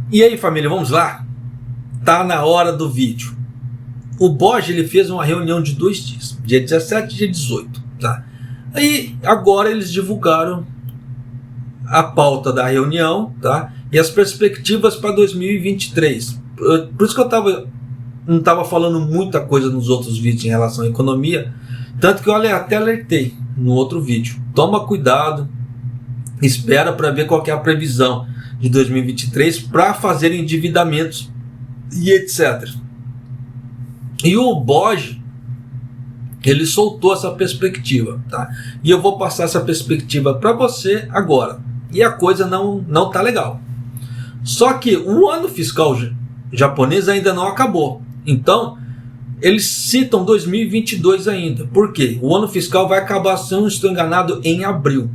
E aí, família, vamos lá? Tá na hora do vídeo. O BOJ ele fez uma reunião de 2 dias, dia 17 e dia 18. Tá? Aí agora eles divulgaram a pauta da reunião, tá? E as perspectivas para 2023. Por isso que não estava falando muita coisa nos outros vídeos em relação à economia, tanto que eu até alertei no outro vídeo. Toma cuidado, espera para ver qual que é a previsão de 2023 para fazer endividamentos e etc. E o BOJ ele soltou essa perspectiva, tá? E eu vou passar essa perspectiva para você agora. E a coisa não tá legal. Só que o ano fiscal japonês ainda não acabou. Então, eles citam 2022 ainda. Por quê? O ano fiscal vai acabar, se eu não estou enganado, em abril.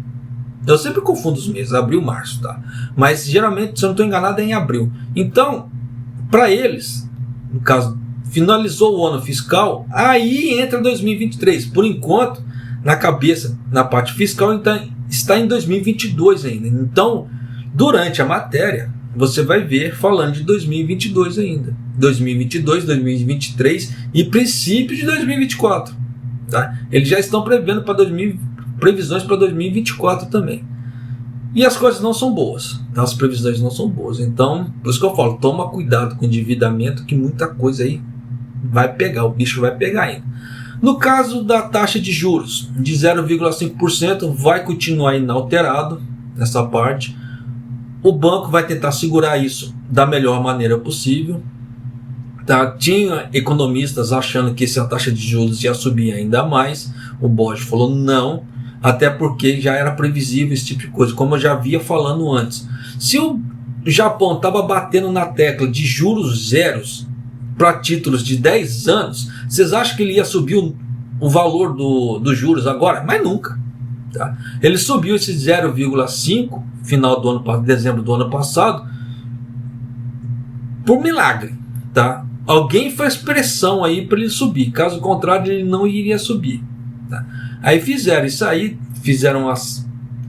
Eu sempre confundo os meses, abril e março, tá? Mas geralmente, se eu não estou enganado, é em abril. Então, para eles, no caso, finalizou o ano fiscal, aí entra 2023. Por enquanto, na cabeça, na parte fiscal, então, está em 2022 ainda. Então, durante a matéria, você vai ver falando de 2022 ainda. 2022, 2023 e princípios de 2024. Tá? Eles já estão prevendo previsões para 2024 também. E as coisas não são boas. Tá? As previsões não são boas. Então, por isso que eu falo, toma cuidado com o endividamento, que muita coisa aí vai pegar, o bicho vai pegar ainda. No caso da taxa de juros de 0,5%, vai continuar inalterado nessa parte. O banco vai tentar segurar isso da melhor maneira possível. Tá? Tinha economistas achando que essa taxa de juros ia subir ainda mais. O BOJ falou não, até porque já era previsível esse tipo de coisa, como eu já havia falando antes. Se o Japão estava batendo na tecla de juros zeros para títulos de 10 anos, vocês acham que ele ia subir o valor dos juros agora? Mas nunca. Tá? Ele subiu esse 0,5 final do ano, dezembro do ano passado, por milagre. Tá? Alguém fez pressão aí para ele subir, caso contrário ele não iria subir. Tá? Aí fizeram isso aí,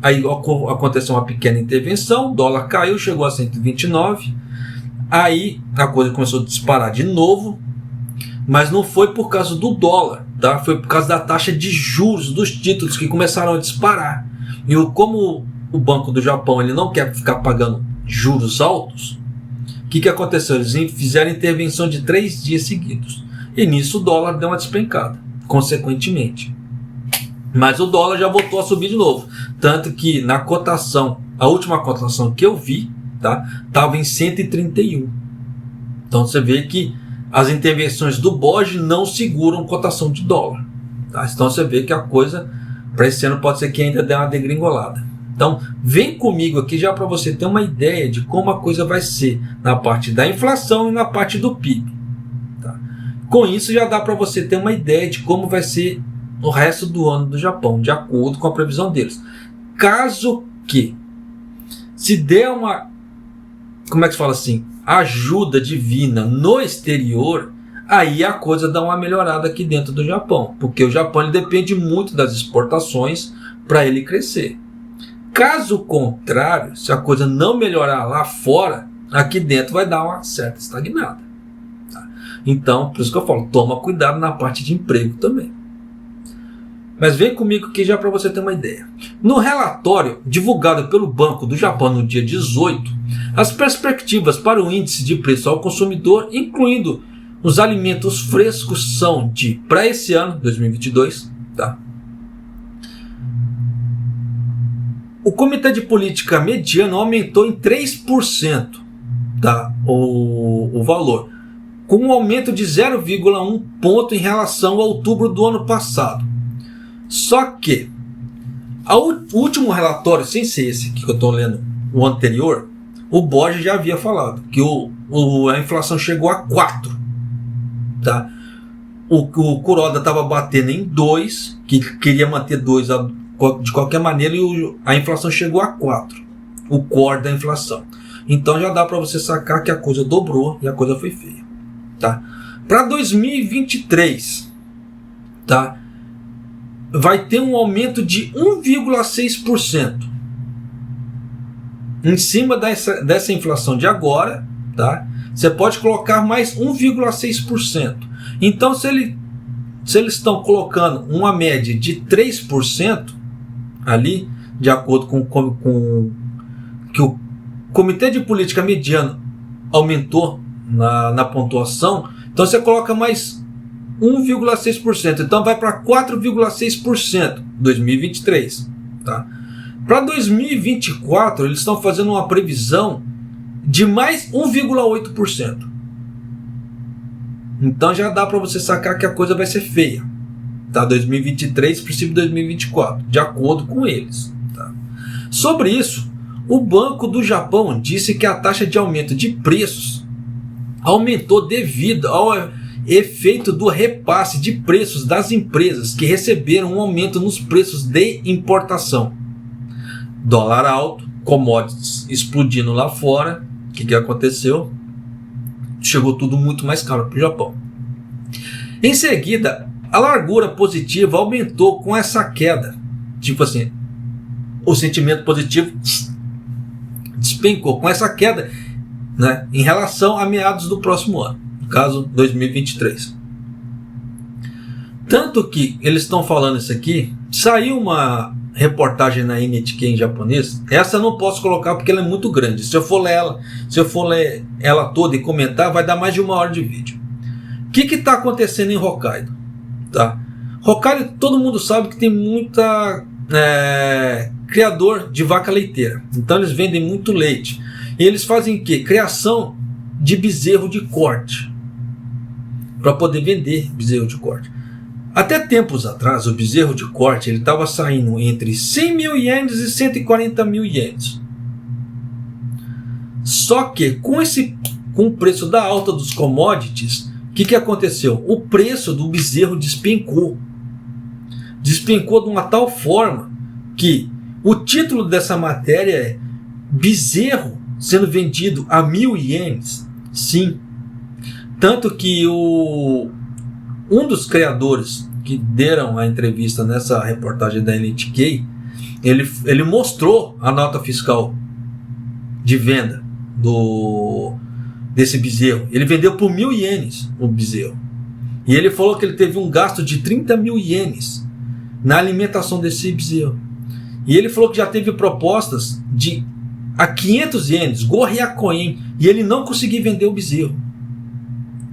aí aconteceu uma pequena intervenção, o dólar caiu, chegou a 129, aí a coisa começou a disparar de novo, mas não foi por causa do dólar, tá? Foi por causa da taxa de juros dos títulos que começaram a disparar. E como o Banco do Japão ele não quer ficar pagando juros altos, o que aconteceu? Eles fizeram intervenção de 3 dias seguidos. E nisso o dólar deu uma despencada, consequentemente. Mas o dólar já voltou a subir de novo. Tanto que na cotação, a última cotação que eu vi, tá, estava em 131. Então você vê que as intervenções do BOJ não seguram cotação de dólar. Tá? Então você vê que a coisa para esse ano pode ser que ainda dê uma degringolada. Então vem comigo aqui já para você ter uma ideia de como a coisa vai ser na parte da inflação e na parte do PIB. Tá? Com isso já dá para você ter uma ideia de como vai ser o resto do ano do Japão, de acordo com a previsão deles. Caso que se der uma, como é que se fala assim, ajuda divina no exterior, aí a coisa dá uma melhorada aqui dentro do Japão, porque o Japão ele depende muito das exportações para ele crescer. Caso contrário, se a coisa não melhorar lá fora, aqui dentro vai dar uma certa estagnada. Tá? Então, por isso que eu falo, toma cuidado na parte de emprego também. Mas vem comigo aqui já para você ter uma ideia. No relatório divulgado pelo Banco do Japão no dia 18, as perspectivas para o índice de preço ao consumidor, incluindo os alimentos frescos, são de, para esse ano, 2022, tá? O Comitê de Política Mediano aumentou em 3%, tá? o valor, com um aumento de 0,1 ponto em relação a outubro do ano passado. Só que o último relatório, sem ser esse que eu estou lendo, o anterior, o BOJ já havia falado que a inflação chegou a 4. Tá? O Kuroda estava batendo em 2, que queria manter 2 de qualquer maneira, e a inflação chegou a 4. O core da inflação. Então já dá para você sacar que a coisa dobrou e a coisa foi feia. Tá? Para 2023, tá? Vai ter um aumento de 1,6% em cima dessa inflação de agora, tá? Você pode colocar mais 1,6%. Então, se eles estão colocando uma média de 3% ali, de acordo com que o Comitê de Política Mediano aumentou na pontuação, então você coloca mais 1,6%. Então vai para 4,6% em 2023. Tá? Para 2024, eles estão fazendo uma previsão de mais 1,8%. Então já dá para você sacar que a coisa vai ser feia. Tá? 2023, princípio de 2024, de acordo com eles. Tá? Sobre isso, o Banco do Japão disse que a taxa de aumento de preços aumentou devido ao efeito do repasse de preços das empresas que receberam um aumento nos preços de importação. Dólar alto, commodities explodindo lá fora. O que aconteceu? Chegou tudo muito mais caro para o Japão. Em seguida, a largura positiva aumentou com essa queda. Tipo assim, o sentimento positivo despencou com essa queda, né, em relação a meados do próximo ano, no caso 2023. Tanto que eles estão falando isso aqui, saiu uma reportagem na NHK em japonês, essa eu não posso colocar porque ela é muito grande. Se eu for ler ela toda e comentar, vai dar mais de 1 hora de vídeo. O que está acontecendo em Hokkaido? Tá? Hokkaido, todo mundo sabe que tem muita criador de vaca leiteira, então eles vendem muito leite. E eles fazem o quê? Criação de bezerro de corte, para poder vender bezerro de corte. Até tempos atrás, o bezerro de corte ele estava saindo entre 100 mil ienes e 140 mil ienes. Só que com o preço da alta dos commodities, o que aconteceu? O preço do bezerro despencou. Despencou de uma tal forma que o título dessa matéria é bezerro sendo vendido a 1.000 ienes. Sim. Tanto que um dos criadores que deram a entrevista nessa reportagem da NHK, ele mostrou a nota fiscal de venda desse bezerro. Ele vendeu por 1.000 ienes o bezerro. E ele falou que ele teve um gasto de 30 mil ienes na alimentação desse bezerro. E ele falou que já teve propostas de a 500 ienes, gorriacoen, e ele não conseguiu vender o bezerro.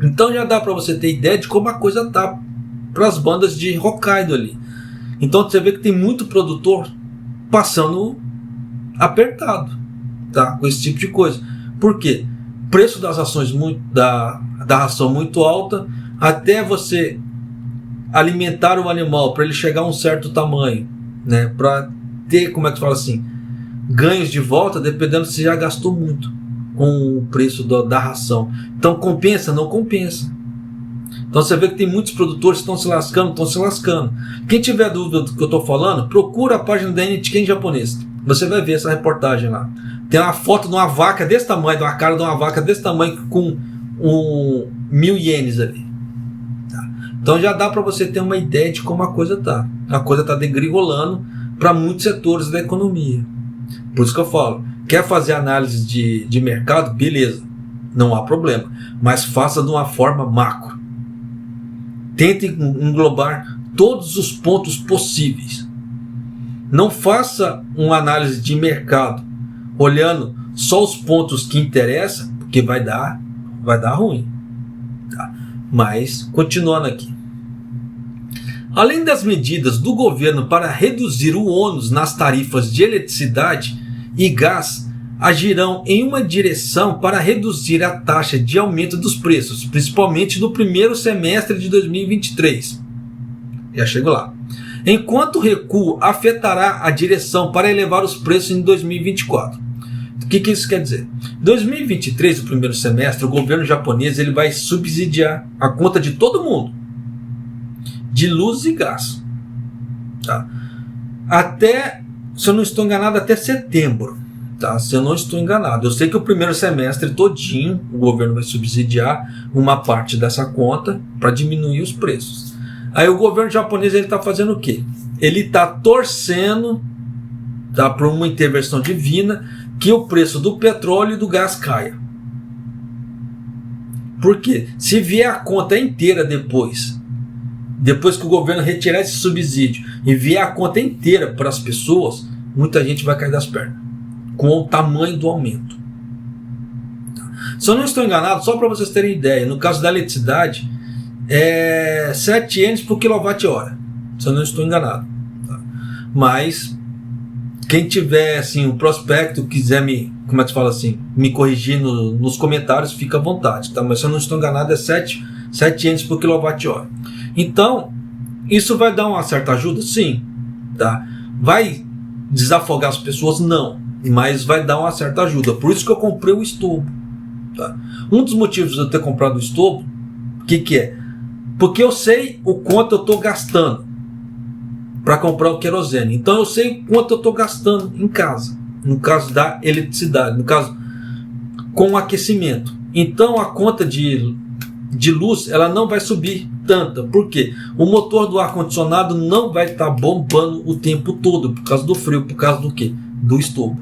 Então já dá para você ter ideia de como a coisa tá para as bandas de Hokkaido ali. Então você vê que tem muito produtor passando apertado, tá? Com esse tipo de coisa. Por quê? Preço das ações da ração muito alta, até você alimentar o animal para ele chegar a um certo tamanho, né? Para ter, como é que fala assim, ganhos de volta, dependendo se já gastou muito com o preço da ração. Então compensa? Não compensa. Então você vê que tem muitos produtores que estão se lascando. Quem tiver dúvida do que eu estou falando, procura a página da NHK em japonês. Você vai ver essa reportagem lá. Tem uma foto de uma vaca desse tamanho, de uma cara de uma vaca desse tamanho com 1.000 ienes ali. Tá? Então já dá para você ter uma ideia de como a coisa está. A coisa está degringolando para muitos setores da economia. Por isso que eu falo, quer fazer análise de mercado? Beleza, não há problema. Mas faça de uma forma macro. Tente englobar todos os pontos possíveis. Não faça uma análise de mercado olhando só os pontos que interessam, porque vai dar ruim. Tá? Mas, continuando aqui. Além das medidas do governo para reduzir o ônus nas tarifas de eletricidade e gás, agirão em uma direção para reduzir a taxa de aumento dos preços, principalmente no primeiro semestre de 2023. Já chego lá. Enquanto o recuo afetará a direção para elevar os preços em 2024. O que isso quer dizer? Em 2023, o primeiro semestre, o governo japonês ele vai subsidiar a conta de todo mundo, de luz e gás. Tá? Até, se eu não estou enganado, até setembro. Tá? Se eu não estou enganado. Eu sei que o primeiro semestre todinho o governo vai subsidiar uma parte dessa conta para diminuir os preços. Aí o governo japonês está fazendo o quê? Ele está torcendo, tá, para uma intervenção divina que o preço do petróleo e do gás caia. Porque se vier a conta inteira depois que o governo retirar esse subsídio e vier a conta inteira para as pessoas, muita gente vai cair das pernas com o tamanho do aumento. Se eu não estou enganado, só para vocês terem ideia, no caso da eletricidade é 7 ienes por kWh, se eu não estou enganado. Mas quem tiver assim um prospecto, quiser me corrigir nos comentários, fica à vontade, tá? Mas se eu não estou enganado é 7 ienes por kWh. Então, isso vai dar uma certa ajuda? Sim, tá? Vai desafogar as pessoas? Não, mas vai dar uma certa ajuda. Por isso que eu comprei o estobo, tá? Um dos motivos de eu ter comprado o estobo, o que é? Porque eu sei o quanto eu estou gastando para comprar o querosene. Então eu sei quanto eu estou gastando em casa, no caso da eletricidade, no caso com o aquecimento. Então a conta de luz ela não vai subir tanta, porque o motor do ar-condicionado não vai estar bombando o tempo todo por causa do frio, por causa do quê? Do estobo.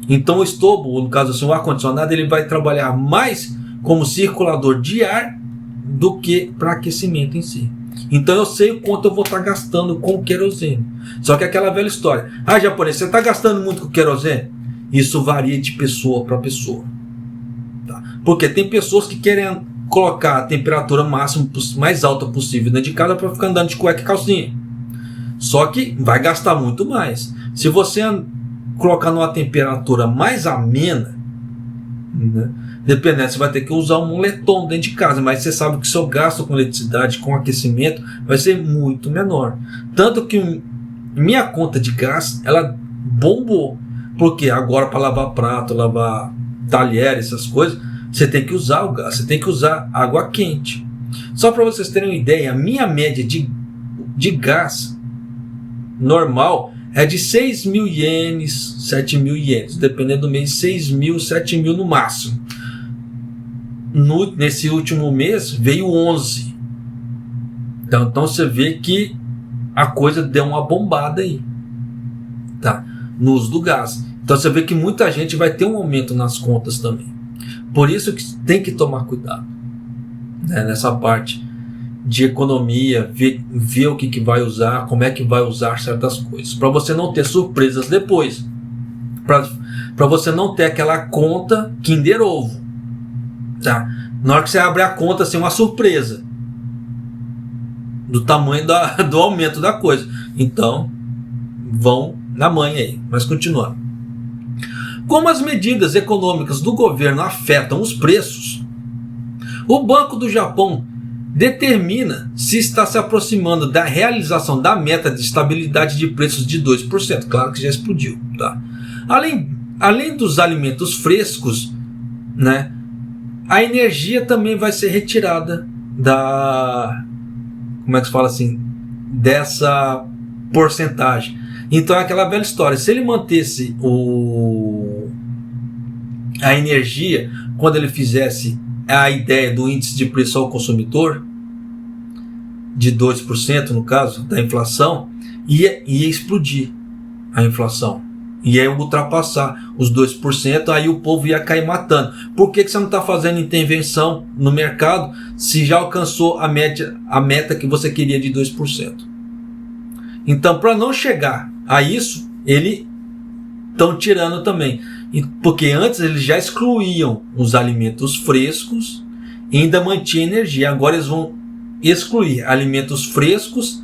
Então o estobo, no caso assim, o ar-condicionado, ele vai trabalhar mais como circulador de ar do que para aquecimento em si. Então eu sei o quanto eu vou estar gastando com o querosene. Só que aquela velha história, japonês, você está gastando muito com querosene? Isso varia de pessoa para pessoa, tá? Porque tem pessoas que querem colocar a temperatura máxima mais alta possível dentro de casa para ficar andando de cueca e calcinha. Só que vai gastar muito mais. Se você colocar numa temperatura mais amena, né, dependendo, você vai ter que usar um moletom dentro de casa, mas você sabe que o seu gasto com eletricidade, com aquecimento, vai ser muito menor. Tanto que minha conta de gás, ela bombou. Porque agora para lavar prato, lavar talher, essas coisas, você tem que usar o gás, você tem que usar água quente. Só para vocês terem uma ideia, a minha média de gás normal é de 6.000 ienes, 7.000 ienes, dependendo do mês, 6.000, 7.000 no máximo. Nesse último mês veio 11. Então você vê que a coisa deu uma bombada aí, tá? No uso do gás. Então você vê que muita gente vai ter um aumento nas contas também. Por isso que tem que tomar cuidado, né, nessa parte de economia, ver o que vai usar, como é que vai usar certas coisas, para você não ter surpresas depois, para você não ter aquela conta Kinder Ovo, tá? Na hora que você abre a conta, assim, uma surpresa do tamanho do aumento da coisa. Então vão na manha aí. Mas continuando, como as medidas econômicas do governo afetam os preços, o Banco do Japão determina se está se aproximando da realização da meta de estabilidade de preços de 2%. Claro que já explodiu, tá? Além dos alimentos frescos, né, a energia também vai ser retirada dessa porcentagem. Então é aquela velha história, se ele mantesse a energia, quando ele fizesse a ideia do índice de preço ao consumidor, de 2% no caso, da inflação, ia explodir a inflação, ia ultrapassar os 2%, aí o povo ia cair matando. Por que você não está fazendo intervenção no mercado se já alcançou a meta que você queria de 2%? Então, para não chegar a isso, eles estão tirando também. Porque antes eles já excluíam os alimentos frescos e ainda mantinha energia. Agora eles vão excluir alimentos frescos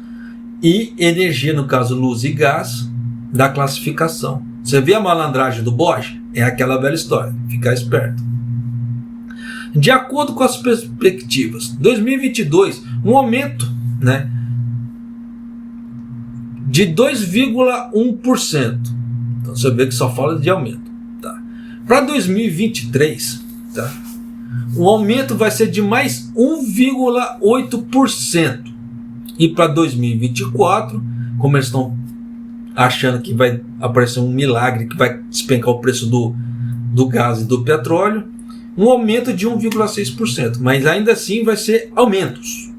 e energia, no caso luz e gás, da classificação. Você vê a malandragem do Bosch? É aquela velha história. Ficar esperto. De acordo com as perspectivas, 2022, um aumento, né, de 2,1%. Então você vê que só fala de aumento. Tá? Para 2023, tá? O aumento vai ser de mais 1,8%. E para 2024, como eles estão achando que vai aparecer um milagre que vai despencar o preço do gás e do petróleo, um aumento de 1,6%. Mas ainda assim vai ser aumentos.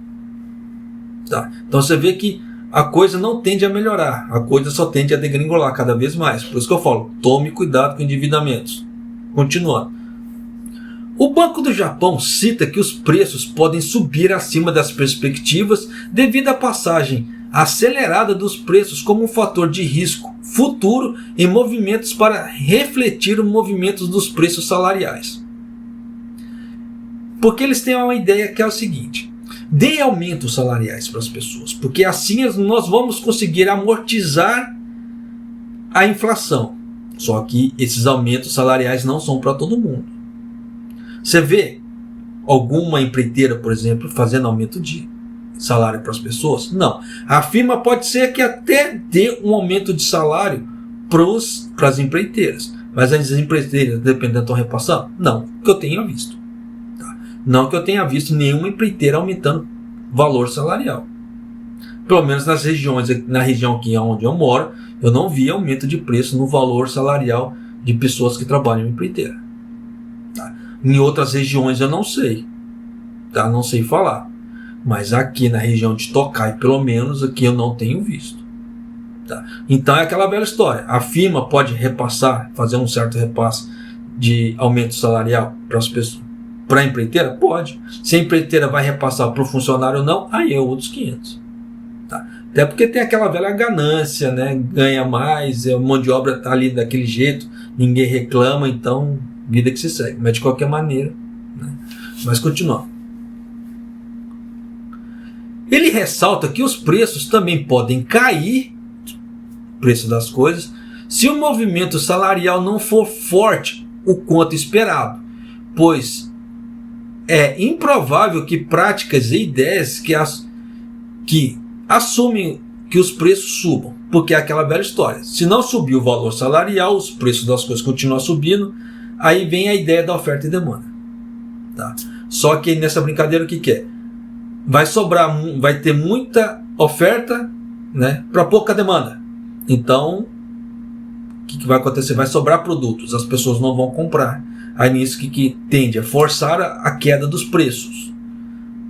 Tá? Então você vê que a coisa não tende a melhorar, a coisa só tende a degringolar cada vez mais. Por isso que eu falo, tome cuidado com endividamentos. Continuando. O Banco do Japão cita que os preços podem subir acima das perspectivas devido à passagem acelerada dos preços como um fator de risco futuro em movimentos para refletir os movimentos dos preços salariais. Porque eles têm uma ideia que é o seguinte: dê aumentos salariais para as pessoas, porque assim nós vamos conseguir amortizar a inflação. Só que esses aumentos salariais não são para todo mundo. Você vê alguma empreiteira, por exemplo, fazendo aumento de salário para as pessoas? Não. A firma pode ser que até dê um aumento de salário para as empreiteiras. Mas as empreiteiras, dependendo, estão repassando? Não, que eu tenha visto. Tá? Não que eu tenha visto nenhuma empreiteira aumentando valor salarial. Pelo menos nas regiões, na região aqui onde eu moro, eu não vi aumento de preço no valor salarial de pessoas que trabalham em empreiteira. Tá? Em outras regiões eu não sei. Tá? Não sei falar. Mas aqui na região de Tokai, pelo menos aqui eu não tenho visto. Tá? Então é aquela velha história. A firma pode repassar, fazer um certo repasse de aumento salarial para as pessoas, para a empreiteira? Pode. Se a empreiteira vai repassar para o funcionário ou não, aí é outros 500. Tá? Até porque tem aquela velha ganância, né? Ganha mais, a mão de obra está ali daquele jeito, ninguém reclama, então vida que se segue. Mas de qualquer maneira, né? Mas continuando. Ele ressalta que os preços também podem cair, preço das coisas, se o movimento salarial não for forte o quanto esperado, pois é improvável que práticas e ideias que assumem que os preços subam, porque é aquela velha história. Se não subir o valor salarial, os preços das coisas continuam subindo, aí vem a ideia da oferta e demanda. Tá? Só que nessa brincadeira o que é? Vai ter muita oferta, né, para pouca demanda. Então, o que vai acontecer? Vai sobrar produtos, as pessoas não vão comprar. Aí nisso que tende a forçar a queda dos preços,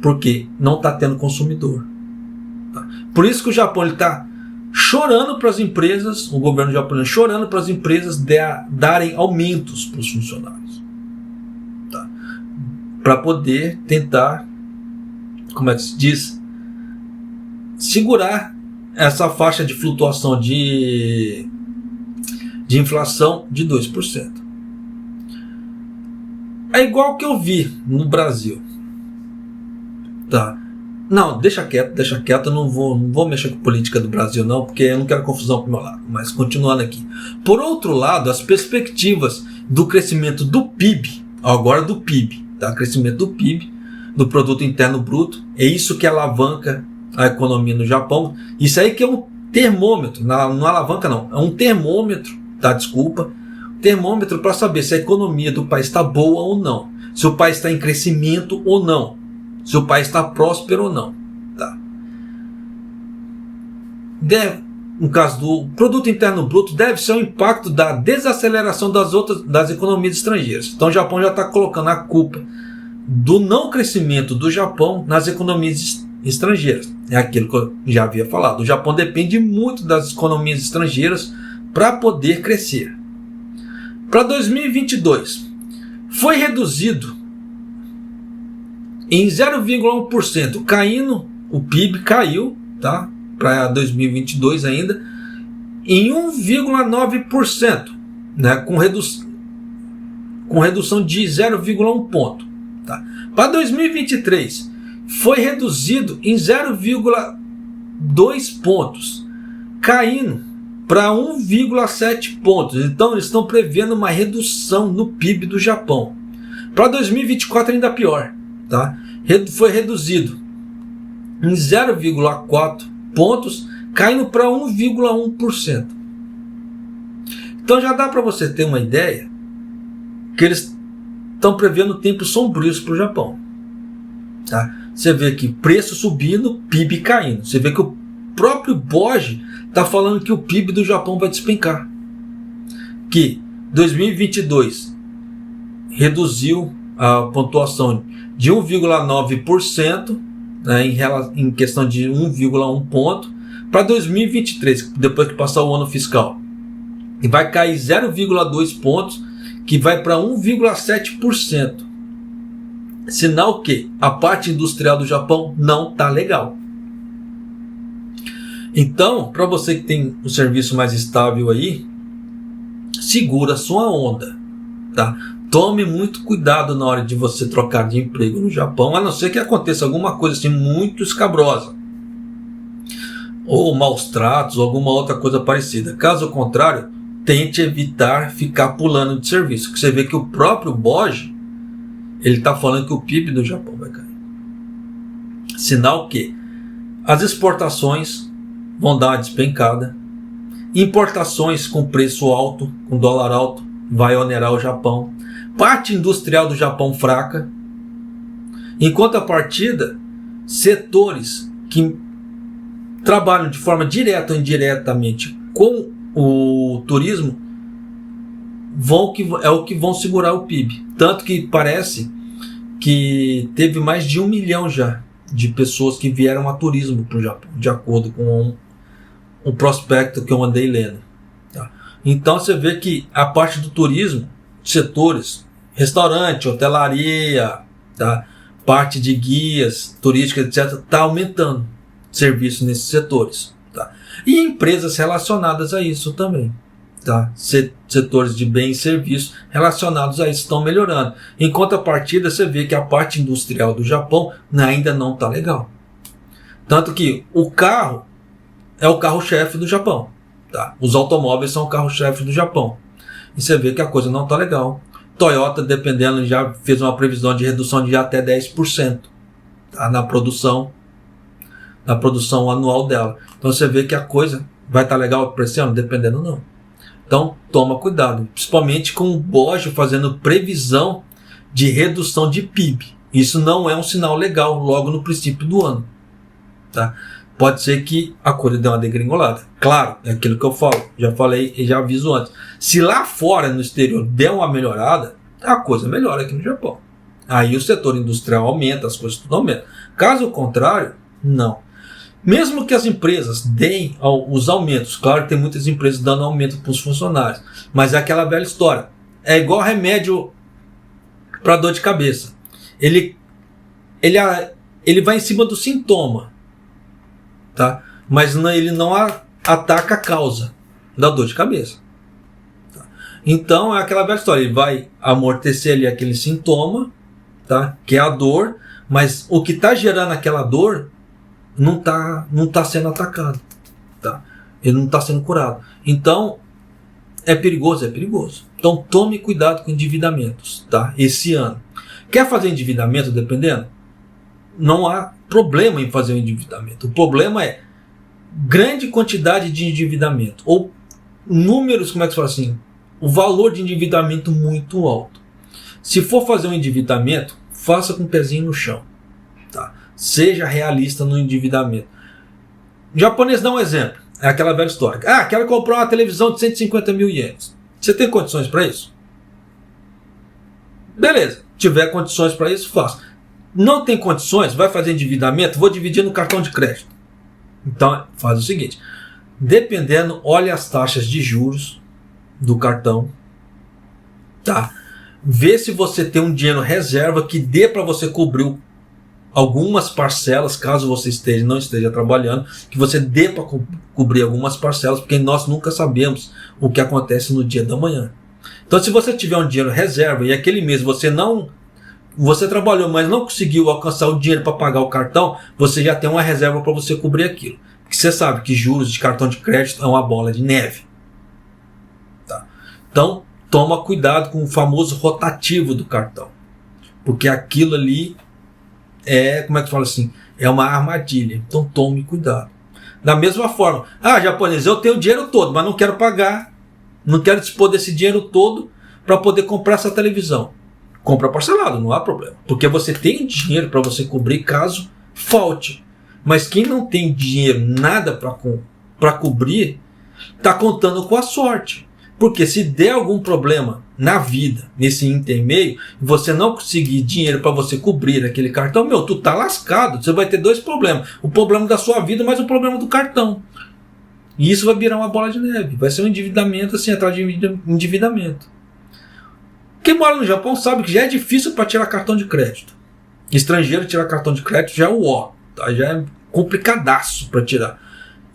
porque não está tendo consumidor. Tá? Por isso que o Japão está chorando para as empresas, o governo japonês chorando para as empresas darem aumentos para os funcionários. Tá? Para poder tentar, como é que se diz, segurar essa faixa de flutuação de inflação de 2%. É igual que eu vi no Brasil. Tá? Não, deixa quieto, eu não vou mexer com política do Brasil não, porque eu não quero confusão pro meu lado. Mas continuando aqui. Por outro lado, as perspectivas do crescimento do PIB, agora do PIB, tá? Crescimento do PIB, do Produto Interno Bruto, é isso que alavanca a economia no Japão. Isso aí que é um termômetro, não alavanca não, é um termômetro, tá? Desculpa, termômetro para saber se a economia do país está boa ou não, se o país está em crescimento ou não, se o país está próspero ou não. Tá? No caso do Produto Interno Bruto, deve ser o impacto da desaceleração das economias estrangeiras. Então o Japão já está colocando a culpa do não crescimento do Japão nas economias estrangeiras. É aquilo que eu já havia falado. O Japão depende muito das economias estrangeiras para poder crescer. Para 2022, foi reduzido em 0,1%, caindo, o PIB caiu, tá? Para 2022 ainda, em 1,9%, né? Com redução de 0,1 ponto. Tá? Para 2023, foi reduzido em 0,2 pontos, caindo para 1,7 pontos. Então eles estão prevendo uma redução no PIB do Japão. Para 2024 ainda pior. Tá? Foi reduzido em 0,4 pontos, caindo para 1,1%. Então já dá para você ter uma ideia que eles estão prevendo tempos sombrios para o Japão. Tá? Você vê que preço subindo, PIB caindo. Você vê que o próprio BOJ está falando que o PIB do Japão vai despencar. Que 2022 reduziu a pontuação de 1,9%, né, em questão de 1,1 ponto, para 2023, depois que passar o ano fiscal. E vai cair 0,2 pontos, que vai para 1,7%. Sinal que a parte industrial do Japão não está legal. Então, para você que tem um serviço mais estável aí, segura a sua onda, tá? Tome muito cuidado na hora de você trocar de emprego no Japão, a não ser que aconteça alguma coisa assim muito escabrosa, ou maus tratos, ou alguma outra coisa parecida. Caso contrário, tente evitar ficar pulando de serviço, que você vê que o próprio BOJ, ele está falando que o PIB do Japão vai cair. Sinal que as exportações vão dar uma despencada, importações com preço alto, com dólar alto, vai onerar o Japão, parte industrial do Japão fraca, em contrapartida, setores que trabalham de forma direta ou indiretamente com o turismo é o que vão segurar o PIB. Tanto que parece que teve mais de 1 milhão já de pessoas que vieram a turismo para o Japão, de acordo com um prospecto que eu andei lendo. Tá? Então você vê que a parte do turismo, setores, restaurante, hotelaria, tá? Parte de guias turísticas, etc., está aumentando serviço nesses setores. Tá? E empresas relacionadas a isso também. Tá? Setores de bens e serviços relacionados a isso estão melhorando. Em contrapartida, você vê que a parte industrial do Japão ainda não está legal. Tanto que o carro é o carro-chefe do Japão. Tá? Os automóveis são o carro-chefe do Japão. E você vê que a coisa não está legal. Toyota, dependendo, já fez uma previsão de redução de até 10%, tá? na produção anual dela. Então você vê que a coisa vai estar legal para esse ano? Dependendo, não. Então toma cuidado, principalmente com o BOJ fazendo previsão de redução de PIB. Isso não é um sinal legal logo no princípio do ano. Tá? Pode ser que a coisa dê uma degringolada. Claro, é aquilo que eu falo, já falei e já aviso antes. Se lá fora, no exterior, der uma melhorada, a coisa melhora aqui no Japão. Aí o setor industrial aumenta, as coisas tudo aumentam. Caso contrário, não. Mesmo que as empresas deem os aumentos, claro que tem muitas empresas dando aumento para os funcionários, mas é aquela velha história. É igual remédio para dor de cabeça. Ele vai em cima do sintoma, tá? Mas ele não ataca a causa da dor de cabeça. Tá? Então é aquela velha história. Ele vai amortecer ali aquele sintoma, tá? Que é a dor, mas o que está gerando aquela dor não tá sendo atacado, tá? Ele não está sendo curado. Então é perigoso. Então tome cuidado com endividamentos, tá? Esse ano. Quer fazer endividamento, dependendo? Não há problema em fazer um endividamento. O problema é grande quantidade de endividamento ou números, como é que se fala assim? O valor de endividamento muito alto. Se for fazer um endividamento, faça com o pezinho no chão, tá? Seja realista no endividamento. O japonês dá um exemplo. É aquela velha história. Quero comprar uma televisão de 150 mil ienes. Você tem condições para isso? Beleza. Tiver condições para isso, faça. Não tem condições? Vai fazer endividamento? Vou dividir no cartão de crédito. Então, faz o seguinte. Dependendo, olhe as taxas de juros do cartão. Tá? Vê se você tem um dinheiro reserva que dê para você cobrir algumas parcelas, caso você não esteja trabalhando, que você dê para cobrir algumas parcelas, porque nós nunca sabemos o que acontece no dia da manhã. Então, se você tiver um dinheiro reserva e aquele mês você trabalhou, mas não conseguiu alcançar o dinheiro para pagar o cartão, você já tem uma reserva para você cobrir aquilo. Porque você sabe que juros de cartão de crédito é uma bola de neve. Tá? Então, toma cuidado com o famoso rotativo do cartão. Porque aquilo ali como é que fala assim? É uma armadilha. Então tome cuidado. Da mesma forma, japonês, eu tenho o dinheiro todo, mas não quero pagar, não quero dispor desse dinheiro todo para poder comprar essa televisão. Compra parcelado, não há problema. Porque você tem dinheiro para você cobrir caso falte. Mas quem não tem dinheiro, nada para cobrir, está contando com a sorte. Porque se der algum problema na vida, nesse intermeio, e você não conseguir dinheiro para você cobrir aquele cartão, tu tá lascado. Você vai ter dois problemas. O problema da sua vida, mas o problema do cartão. E isso vai virar uma bola de neve. Vai ser um endividamento assim, atrás de endividamento. Quem mora no Japão sabe que já é difícil para tirar cartão de crédito. Estrangeiro tirar cartão de crédito já é o ó, tá? Já é complicadaço para tirar.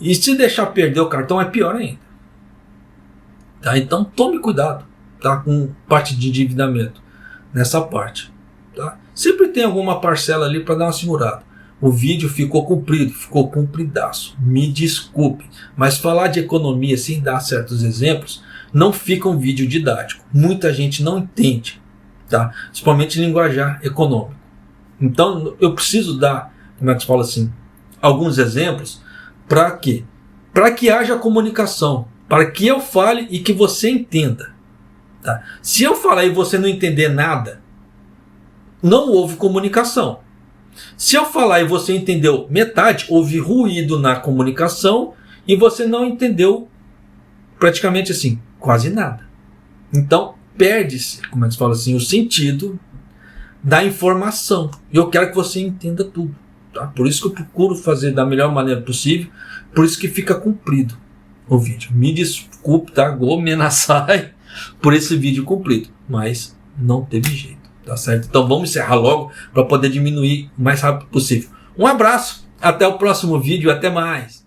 E se deixar perder o cartão é pior ainda. Tá? Então tome cuidado, tá? Com parte de endividamento nessa parte. Tá? Sempre tem alguma parcela ali para dar uma segurada. O vídeo ficou comprido, ficou compridaço. Me desculpe, mas falar de economia sem dar certos exemplos não fica um vídeo didático. Muita gente não entende, tá? Principalmente linguajar econômico. Então eu preciso dar, como é que se fala assim, alguns exemplos para quê? Para que haja comunicação, para que eu fale e que você entenda. Tá? Se eu falar e você não entender nada, não houve comunicação. Se eu falar e você entendeu metade, houve ruído na comunicação e você não entendeu praticamente assim, quase nada. Então, perde-se, como é que se fala assim, o sentido da informação. E eu quero que você entenda tudo. Tá? Por isso que eu procuro fazer da melhor maneira possível, por isso que fica comprido o vídeo. Me desculpe, tá? Gomenasai por esse vídeo comprido, mas não teve jeito. Tá certo? Então vamos encerrar logo para poder diminuir o mais rápido possível. Um abraço, até o próximo vídeo, até mais.